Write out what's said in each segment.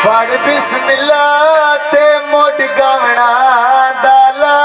पढ़ बिस्मिल्ला ते मुड गवना दाला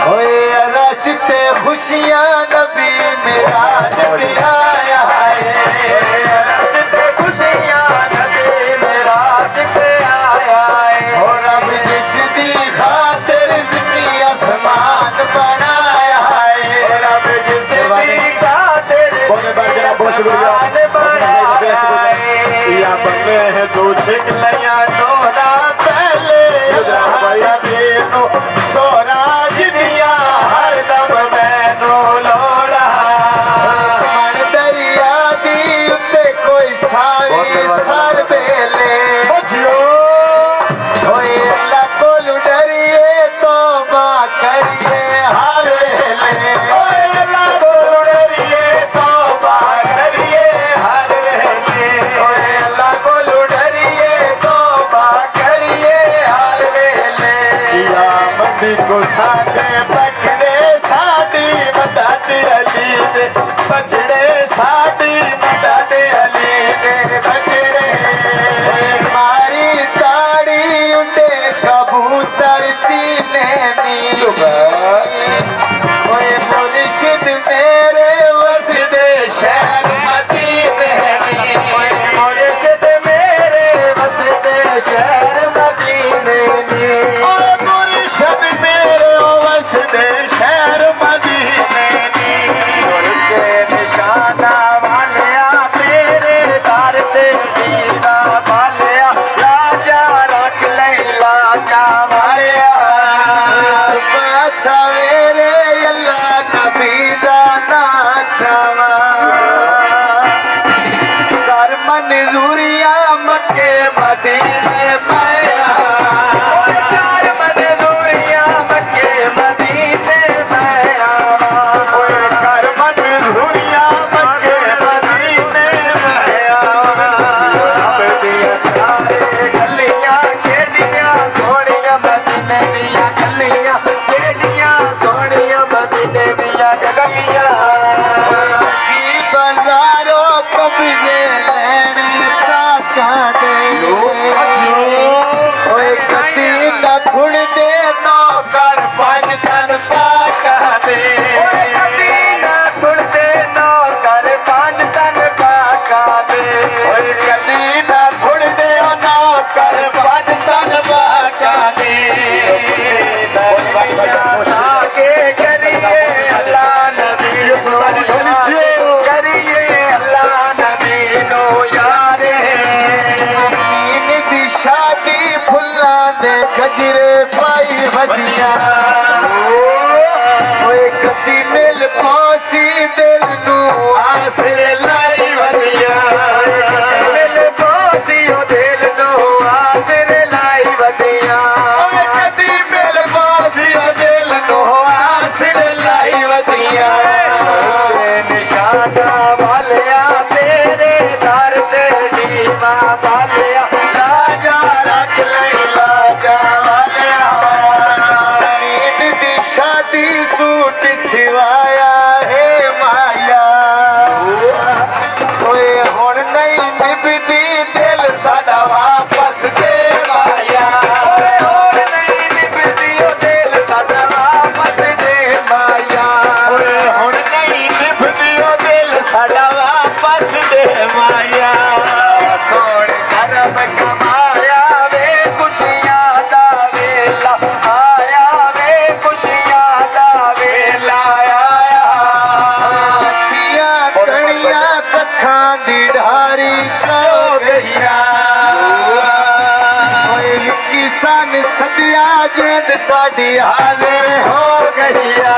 होए रश ते खुशियां नबी मेरा जग आया है रश ते खुशियां नबी मेरा जग आया है और रब जिसदी खातिर ज़मीन आसमान बनाया है रब जिसदी खातिर आसमान बनाया है या बंदे हैं तू छिक लिया सोना पहले सोना जिदिया हर दम मैनू लोड़ा मन दरिया दी उत्ते कोई सावी सर बेले होए अल्लाह कोलू डरिए तौबा करिए हर वेले होए अल्लाह कोलू डरिए तौबा करिए हर वेले होए अल्लाह कोलू डरिए तौबा करिए हर वेले या मंदी को साथे बचड़े साडी मदद अली दे बचड़े साडी मदद अली दे बचड़े मारी ताड़ी उड़े कबूतर चीने नी ओए मुर्शिद मेरे वसदे शहर मदीने नी ओए मुर्शिद मेरे वसदे शहर मदीने नी ओए मुर्शिद मेरे वसदे शहर मदीने नी उनके निशाना वालिया मेरे दर ते दीदा वालिया लाजा रख ले लाजा वालिया सवेरे अल्लाह नबी दा नाम छावा कर मंजूरिया मक्के मदीने पाया कर मंजूरिया मक्के मदीने पाया कर मंजूरिया मक्के मदीने पाया रब दिया सारे गलियां केडियां सोहणियां मदीने दियां गलियां केडियां सोहणियां मदीने दियां गलियां की बाजारों कब्जे लेने ताका दे ओए कती ना थुड़ दे नौकर पंज तन पाका दे ओए कती ना थुड़ दे नौकर पंज तन पाका दे ओए कती ना थुड़ दे नौकर पंज तन पाका दे आगे करिए अल्लाह नबी करिए अल्लाह नबी नो यारे नीन दी शादी फुल्लां दे गजरे पाई वदिया ओए कदी मिल पौसी दिल नू आसर लाई वदिया मिल पौसी ओ दिल नू आसर लाई वदिया ओए कदी मिल पौसी ओ दिल नू आसर लाई वदिया निशाना वालिया तेरे दर ते दीवा वालिया लाजा रख ले लाजा वालिया नींद दी शादी सूट सिवाया है माया ओए हुण नहीं निभदी दिल साडा वापस दे माया ओए हुण नहीं निभदी ओ दिल साडा वापस दे माया ओए हुण नहीं निभदी ओ दिल साडा वापस दे माया कौन करम कमाया वे खुशियां दा वेला आया वे खुशियां दा वेला आया पिया कणिया कखां दी ढारी चो गईया ओए किसान सदिया जिंद साडी हाजिर हो गईया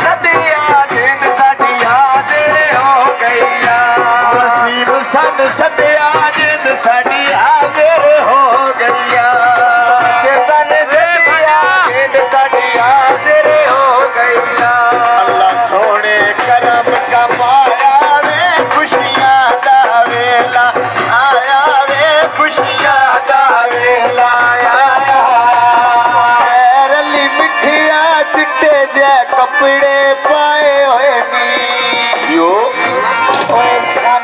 सदिया जिंद साडी हाजिर हो गईया वसीम सन सदिया जिंद साडी हाजिर हो गईया सन सदिया जिंद साडी हाजिर हो गईया अल्लाह सोने करम कमाया वे खुशियां दा वेला आया वे खुशियां दा वेला आया रली मिठिया चिट्टे जे कपड़े पाए हुए नी यो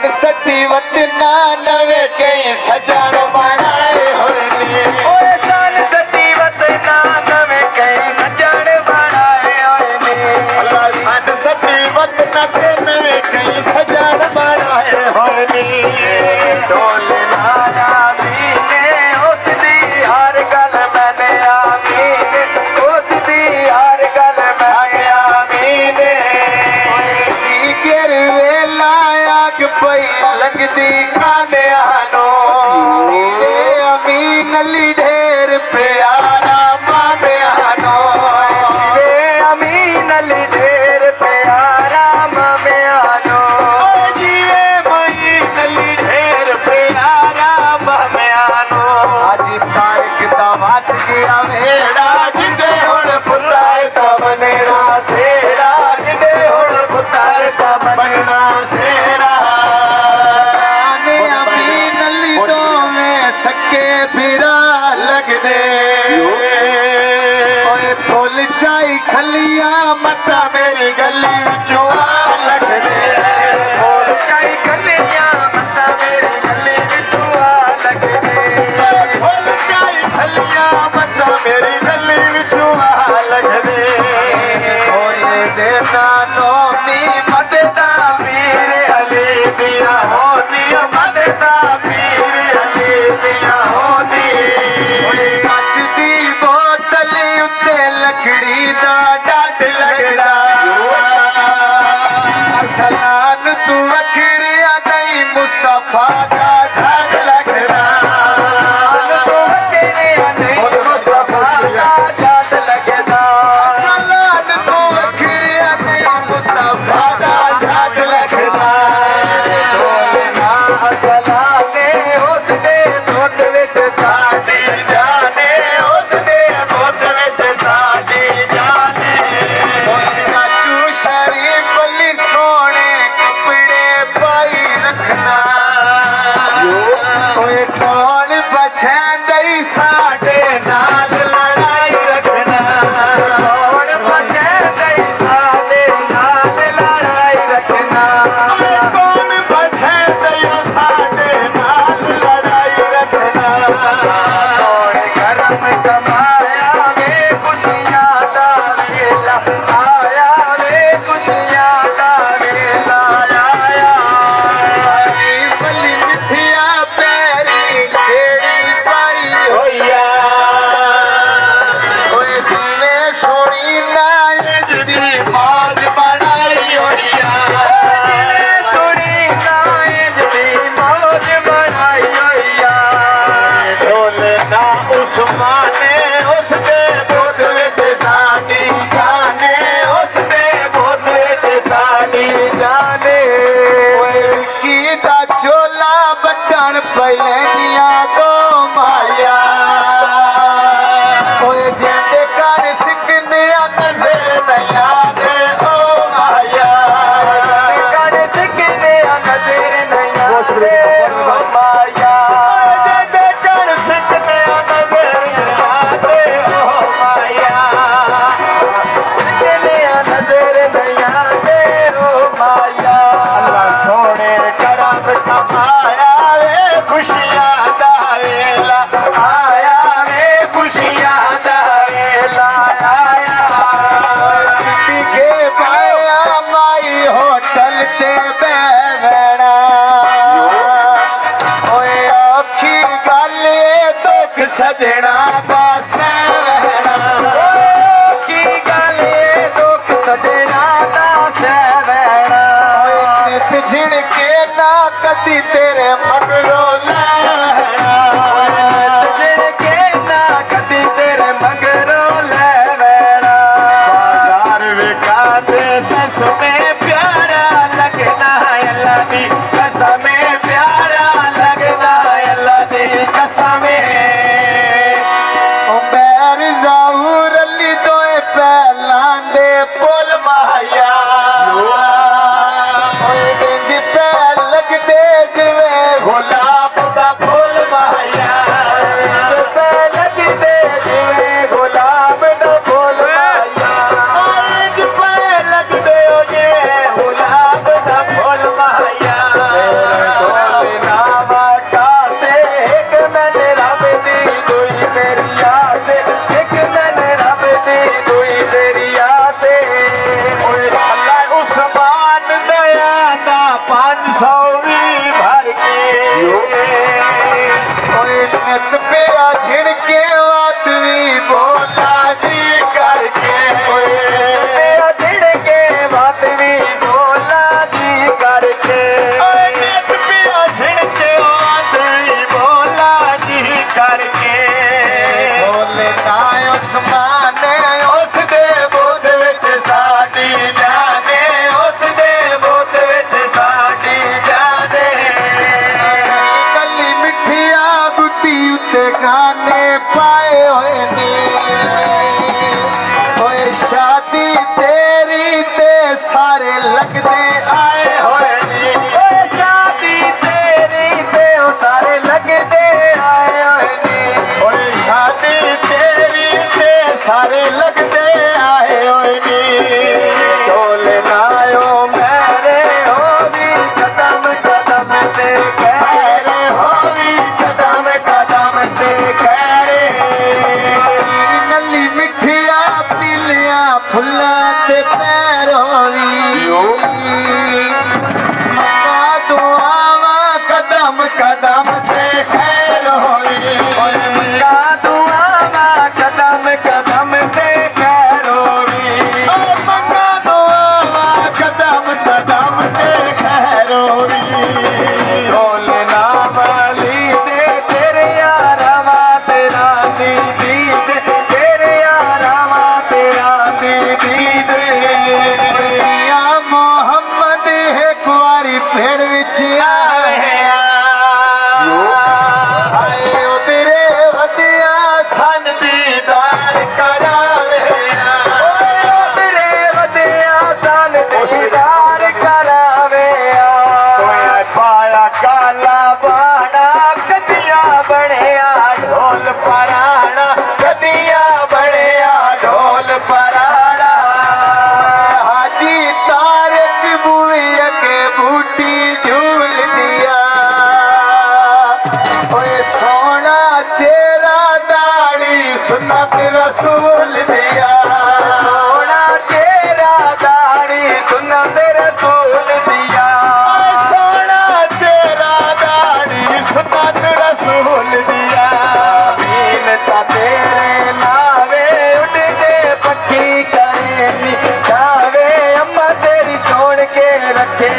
सन सटी वतना नवे कई सजन बनाए होए ने ओए सन सटी वतना नवे कई सजन बनाए होए ने अल्लाह सन सटी वतना ते नवे कई सजन बनाए होए ने ढोल लाया मीने उस दी हर गल मैंने आमीन उस दी हर गल मैंने आमीन पई लगदी कान्यानो रे अमीन अली ढेर प्यारा माम्यानो रे अमीन अली ढेर प्यारा माम्यानो जीवे अमीन अली ढेर प्यारा माम्यानो आज तारक दा वास गया वेड़ा जिंदे हुण पुतार दा बनेड़ा सेड़ा जिंदे हुण पुतार दा बनेड़ा सेड़ा सके फिरा लग दे फुल चाई खलिया मता मेरी गली विचों लग दे फुल चाई खलिया मता मेरी गली विचों लग दे फुल चाई खलिया मता मेरी गली विचों लग दे होए देना नोमी मददा मेरे अली दिया होनी मददा मेरे अली दिया होनी कच दी बोतल उत्ते लकड़ी दा डट लगड़ा सलान तू वखरिया नहीं मुस्तफा दा झट लगड़ा तू वखरिया नहीं मुस्तफा दा झट लगड़ा सलान तू वखरिया नहीं मुस्तफा दा झट लगड़ा सलाने उस दे दुध विच साडी जाने उस दे दुध विच साडी जाने चाचू शरीफ अली सोने कपड़े पाई रखना ओए कौन बछेंदई साडे नाल लड़ाई रखना कौन बछेंदई साडे नाल लड़ाई रखना कौन बछेंदई साडे नाल लड़ाई रखना कौन करम कमाया वे खुशियां दा वेला आया वे खुशियां दा वेला आया बली मिठिया पैरी खेड़ी पाई होइया ओए दिवे सोनी नायज दी मौज बनाई होइया सोनी नायज दी मौज बनाई होइया ढोल ना उस्माने उस दे दुध विच साडी जाने उस दे दुध विच साडी जाने की दा चोला बटन पैलनिया दो माया ओए जेंदे कर सिकने नजर नया दे ओ माया कर सिकने नजर नया दे ओ माया जेंदे कर सिकने नजर नया दे ओ माया सिकने नजर नया दे ओ माया अल्लाह सोने करम कमाया वे खुशियां दा वेला आया वे खुशियां दा वेला आया बीबी के पाया माई होटल ते बैठना ओए औखी गल ए दुख सजना दा सहना औखी गल ए दुख सजना दा सहना नित झिड़के ना कदी तेरे मगरों लैना झिड़के ना कदी तेरे मगरों लैना बाजार विका दे दस में प्यारा लगना अल्लाह दी कसम प्यारा लगना अल्लाह दी कसम बैर ज़हूर अली दोए पहलां दे पुल माया जिपे लगदे जिवें गुलाब लगते आए होए नी ओए शादी तेरी ते ओ सारे लगते आए होए नी ओए शादी तेरी ते सारे लगते आए होए नी ढोल नायो मेरे होवी कदम कदम ते कहरे होवी कदम कदम ते कहरे नली मिठिया पीलिया फुल्ला ते पैर होवी मक्का दुआवा कदम कदम ते खैर होवी मक्का दुआवा कदम कदम ते खैर होवी मक्का दुआवा कदम कदम ते खैर होवी ढोल ना वाली दे तेरे यारा वा तेरा दीदी दे तेरे यारा वा तेरा दीदी दे या मोहम्मद है कुआरी पेड़ विच आए आए ओ तेरे वदिया सन दीदार करावे ओए ओ तेरे वदिया सन दीदार करावे ओए पाया काला बाड़ा कदिया बड़िया ढोल पराना कदिया बड़िया ढोल पराना हाजी तारक बुआ के बूटी झूल दिया ओए सोना चेहरा दाढ़ी सुन्नत रसूल दिया सोना चेहरा दाढ़ी सुन्नत रसूल दिया सोना चेहरा दाढ़ी सुन्नत रसूल दिया बीन ता तेरे नावे उड़ते पक्षी करे नी जावे अम्मा तेरी छोड़ के रखे